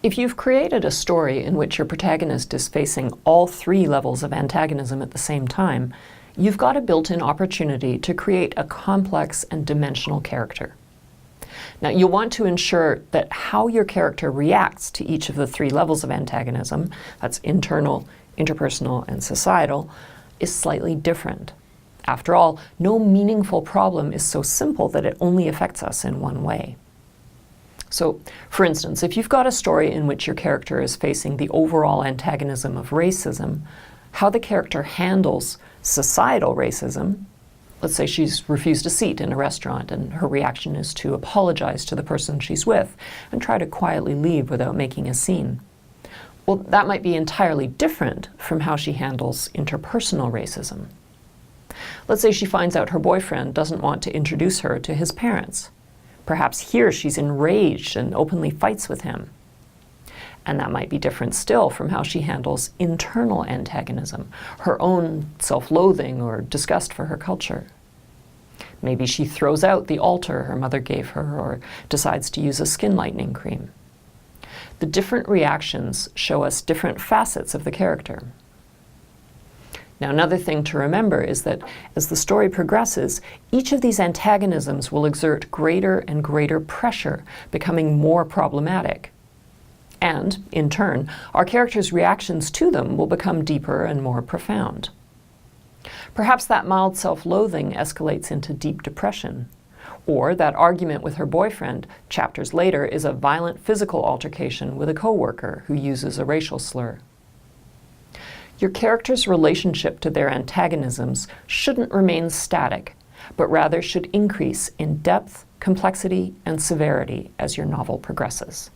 If you've created a story in which your protagonist is facing all three levels of antagonism at the same time, you've got a built-in opportunity to create a complex and dimensional character. Now, you'll want to ensure that how your character reacts to each of the three levels of antagonism, that's internal, interpersonal, and societal, is slightly different. After all, no meaningful problem is so simple that it only affects us in one way. So, for instance, if you've got a story in which your character is facing the overall antagonism of racism, how the character handles societal racism, let's say she's refused a seat in a restaurant and her reaction is to apologize to the person she's with and try to quietly leave without making a scene. Well, that might be entirely different from how she handles interpersonal racism. Let's say she finds out her boyfriend doesn't want to introduce her to his parents. Perhaps here she's enraged and openly fights with him. And that might be different still from how she handles internal antagonism, her own self-loathing or disgust for her culture. Maybe she throws out the altar her mother gave her or decides to use a skin lightening cream. The different reactions show us different facets of the character. Now, another thing to remember is that as the story progresses, each of these antagonisms will exert greater and greater pressure, becoming more problematic. And, in turn, our characters' reactions to them will become deeper and more profound. Perhaps that mild self-loathing escalates into deep depression, or that argument with her boyfriend, chapters later, is a violent physical altercation with a coworker who uses a racial slur. Your character's relationship to their antagonisms shouldn't remain static, but rather should increase in depth, complexity, and severity as your novel progresses.